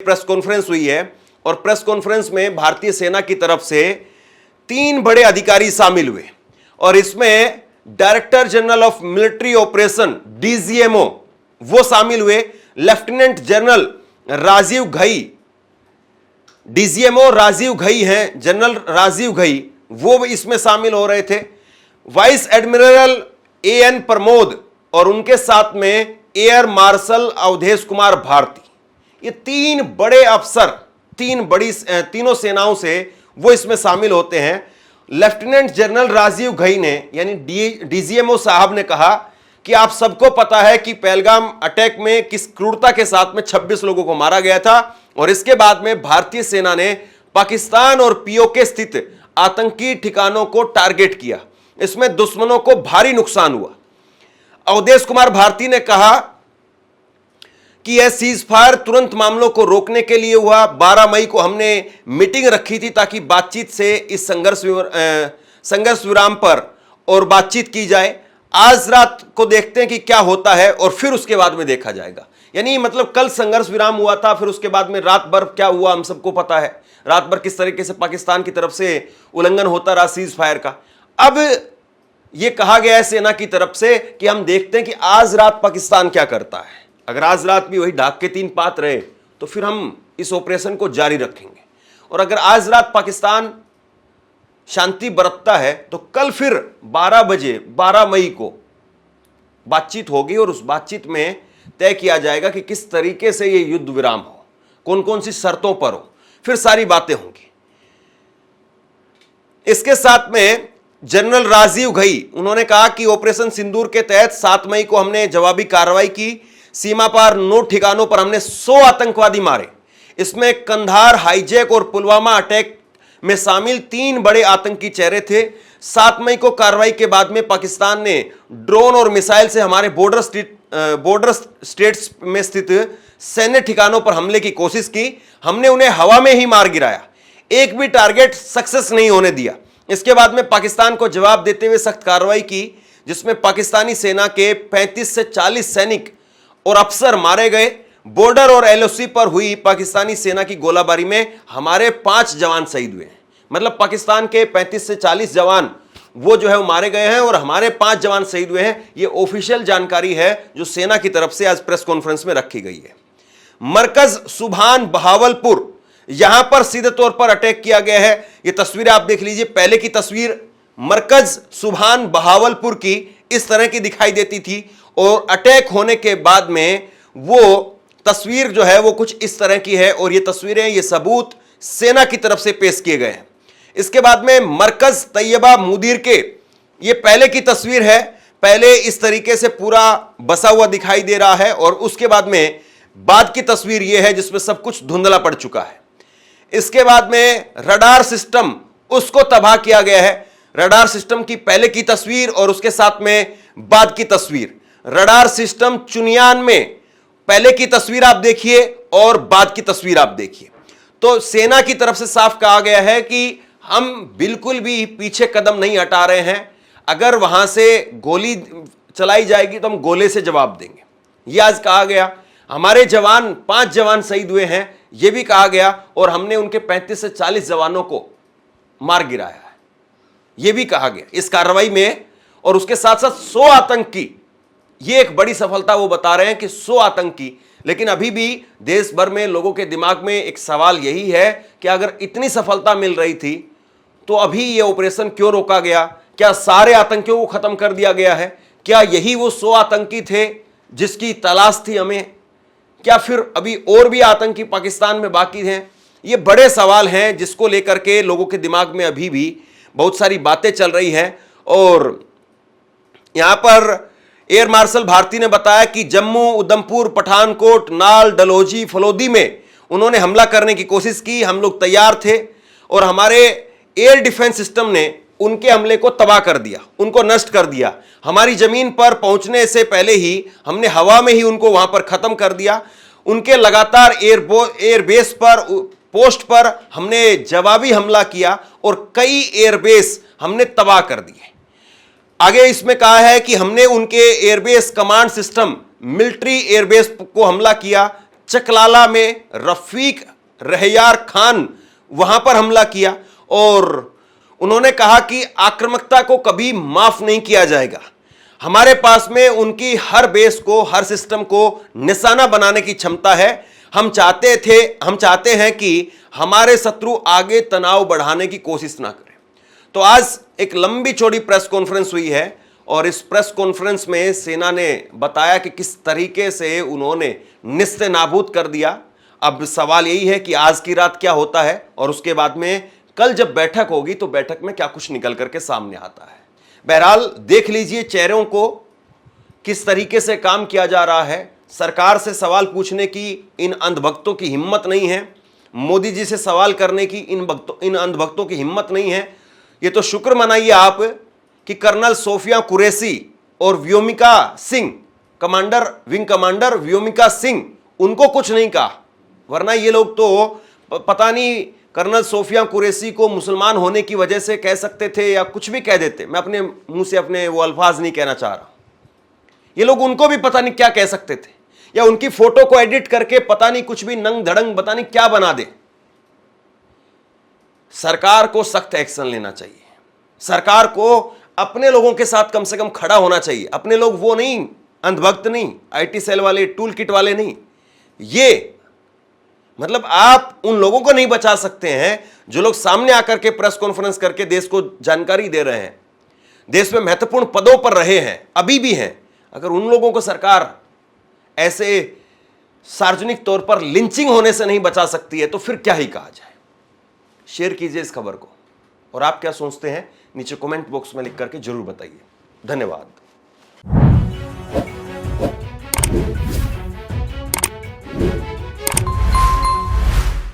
Press conference हुई है और प्रेस कॉन्फ्रेंस में भारतीय सेना की तरफ से 3 बड़े अधिकारी शामिल हुए और इसमें director general of military operation DGMO वो शामिल हुए। Lieutenant general Rajiv Ghai, DGMO Rajiv Ghai हैं, जनरल राजीव घई वो इसमें शामिल हो रहे थे। वाइस एडमिरल एएन प्रमोद और उनके साथ में एयर मार्शल अवधेश कुमार भारती, ये 3 बड़े अफसर तीनों सेनाओं से वो इसमें शामिल होते हैं। लेफ्टिनेंट जनरल राजीव घई ने यानी डीजीएमओ साहब ने कहा कि आप सबको पता है कि पहलगाम अटैक में किस क्रूरता के साथ में 26 लोगों को मारा गया था और इसके बाद में भारतीय सेना ने पाकिस्तान और पीओके स्थित आतंकी ठिकानों को टारगेट किया, इसमें दुश्मनों को भारी नुकसान हुआ। अवधेश कुमार भारती ने कहा कि यह सीज फायर तुरंत मामलों को रोकने के लिए हुआ। 12 मई को हमने मीटिंग रखी थी ताकि बातचीत से इस संघर्ष विराम पर और बातचीत की जाए। आज रात को देखते हैं कि क्या होता है और फिर उसके बाद में देखा जाएगा। यानी मतलब कल संघर्ष विराम हुआ था, फिर उसके बाद में रात भर क्या हुआ हम सबको पता है, रात भर किस तरीके से पाकिस्तान की तरफ से उल्लंघन होता रहा सीज फायर का। अब यह कहा गया है सेना की तरफ से कि हम देखते हैं कि आज रात पाकिस्तान क्या करता है। अगर आज रात भी वही ढाक के 3 पात रहे तो फिर हम इस ऑपरेशन को जारी रखेंगे और अगर आज रात पाकिस्तान शांति बरतता है तो कल फिर 12 बजे 12 मई को बातचीत होगी और उस बातचीत में तय किया जाएगा कि किस तरीके से ये युद्ध विराम हो, कौन कौन सी शर्तों पर हो, फिर सारी बातें होंगी। इसके साथ में जनरल राजीव घई उन्होंने कहा कि ऑपरेशन सिंदूर के तहत 7 मई को हमने जवाबी कार्रवाई की। सीमा पार 9 ठिकानों पर हमने 100 आतंकवादी मारे। इसमें कंधार हाईजैक और पुलवामा अटैक में शामिल 3 बड़े आतंकी चेहरे थे। 7 मई को कार्रवाई के बाद में पाकिस्तान ने ड्रोन और मिसाइल से हमारे बॉर्डर स्टेट्स में स्थित सैन्य ठिकानों पर हमले की कोशिश की। हमने उन्हें हवा में ही मार गिराया, एक भी टारगेट सक्सेस नहीं होने दिया। इसके बाद में पाकिस्तान को जवाब देते हुए सख्त कार्रवाई की, जिसमें पाकिस्तानी सेना के 35 से 40 सैनिक और अफसर मारे गए। बॉर्डर और एलओसी पर हुई पाकिस्तानी सेना की गोलाबारी में हमारे 5 जवान शहीद हुए हैं। मतलब पाकिस्तान के 35 से 40 जवान वो जो है वो मारे गए हैं और हमारे 5 जवान शहीद हुए हैं। ये ऑफिशियल जानकारी है जो सेना की तरफ से आज प्रेस कॉन्फ्रेंस में रखी गई है। मरकज सुभान बहावलपुर, यहां पर सीधे तौर पर अटैक किया गया है। ये तस्वीरें आप देख लीजिए। पहले की तस्वीर मरकज सुभान बहावलपुर की इस तरह की दिखाई देती थी और अटैक होने के बाद में वो तस्वीर जो है वो कुछ इस तरह की है और ये तस्वीरें, ये सबूत सेना की तरफ से पेश किए गए हैं। इसके बाद में मरकज तैयबा मुदीर के, ये पहले की तस्वीर है। पहले इस तरीके से पूरा बसा हुआ दिखाई दे रहा है और उसके बाद की तस्वीर ये है जिसमें सब कुछ धुंधला पड़ चुका है। इसके बाद में रडार सिस्टम, उसको तबाह किया गया है। रडार सिस्टम की पहले की तस्वीर और उसके साथ में बाद की तस्वीर। रडार सिस्टम चुनियान में पहले की तस्वीर आप देखिए और बाद की तस्वीर आप देखिए। तो सेना की तरफ से साफ कहा गया है कि हम बिल्कुल भी पीछे कदम नहीं हटा रहे हैं। अगर वहां से गोली चलाई जाएगी तो हम गोले से जवाब देंगे, यह आज कहा गया। हमारे जवान 5 जवान शहीद हुए हैं, यह भी कहा गया और हमने उनके 35 से 40 जवानों को मार गिराया है, यह भी कहा गया इस कार्रवाई में। और उसके साथ साथ 100 आतंकी, ये एक बड़ी सफलता वो बता रहे हैं कि 100 आतंकी। लेकिन अभी भी देश भर में लोगों के दिमाग में एक सवाल यही है कि अगर इतनी सफलता मिल रही थी तो अभी ये ऑपरेशन क्यों रोका गया? क्या सारे आतंकियों को खत्म कर दिया गया है? क्या यही वो 100 आतंकी थे जिसकी तलाश थी हमें? क्या फिर अभी और भी आतंकी पाकिस्तान में बाकी हैं? ये बड़े सवाल हैं जिसको लेकर के लोगों के दिमाग में अभी भी बहुत सारी बातें चल रही हैं। और यहां पर एयर मार्शल भारती ने बताया कि जम्मू, उधमपुर, पठानकोट, नाल, डलहौजी, फलोदी में उन्होंने हमला करने की कोशिश की। हम लोग तैयार थे और हमारे एयर डिफेंस सिस्टम ने उनके हमले को तबाह कर दिया, उनको नष्ट कर दिया। हमारी जमीन पर पहुंचने से पहले ही हमने हवा में ही उनको वहां पर खत्म कर दिया। उनके लगातार एयरबेस पर, पोस्ट पर हमने जवाबी हमला किया और कई एयरबेस हमने तबाह कर दिए। आगे इसमें कहा है कि हमने उनके airbase command system, military airbase को हमला किया। चकलाला में रफीक रहयार खान वहां पर हमला किया और उन्होंने कहा कि आक्रामकता को कभी माफ नहीं किया जाएगा। हमारे पास में उनकी हर बेस को, हर सिस्टम को निशाना बनाने की क्षमता है। हम चाहते हैं कि हमारे शत्रु आगे तनाव बढ़ाने की कोशिश ना करें। तो आज एक लंबी चौड़ी प्रेस कॉन्फ्रेंस हुई है और इस प्रेस कॉन्फ्रेंस में सेना ने बताया कि किस तरीके से उन्होंने निस्ते नाबूद कर दिया। अब सवाल यही है कि आज की रात क्या होता है और उसके बाद में कल जब बैठक होगी तो बैठक में क्या कुछ निकल करके सामने आता है। बहरहाल देख लीजिए चेहरों को किस तरीके से काम किया जा रहा है। सरकार से सवाल पूछने की इन अंधभक्तों की हिम्मत नहीं है। मोदी जी से सवाल करने की इन अंधभक्तों की हिम्मत नहीं है। ये तो शुक्र मनाइए आप कि कर्नल सोफिया कुरैशी और व्योमिका सिंह, विंग कमांडर व्योमिका सिंह, उनको कुछ नहीं कहा, वरना ये लोग तो पता नहीं कर्नल सोफिया कुरैशी को मुसलमान होने की वजह से कह सकते थे या कुछ भी कह देते। मैं अपने मुंह से अपने वो अल्फाज नहीं कहना चाह रहा। ये लोग उनको भी पता नहीं क्या कह सकते थे, या उनकी फोटो को एडिट करके पता नहीं कुछ भी नंग धड़ंग पता नहीं क्या बना दे। सरकार को सख्त एक्शन लेना चाहिए। सरकार को अपने लोगों के साथ कम से कम खड़ा होना चाहिए। अपने लोग वो नहीं, अंधभक्त नहीं, आईटी सेल वाले, टूल किट वाले नहीं। ये मतलब आप उन लोगों को नहीं बचा सकते हैं जो लोग सामने आकर के प्रेस कॉन्फ्रेंस करके देश को जानकारी दे रहे हैं, देश में महत्वपूर्ण पदों पर रहे हैं, अभी भी हैं। अगर उन लोगों को सरकार ऐसे सार्वजनिक तौर पर लिंचिंग होने से नहीं बचा सकती है तो फिर क्या ही कहा जाए। शेयर कीजिए इस खबर को और आप क्या सोचते हैं नीचे कमेंट बॉक्स में लिख करके जरूर बताइए। धन्यवाद।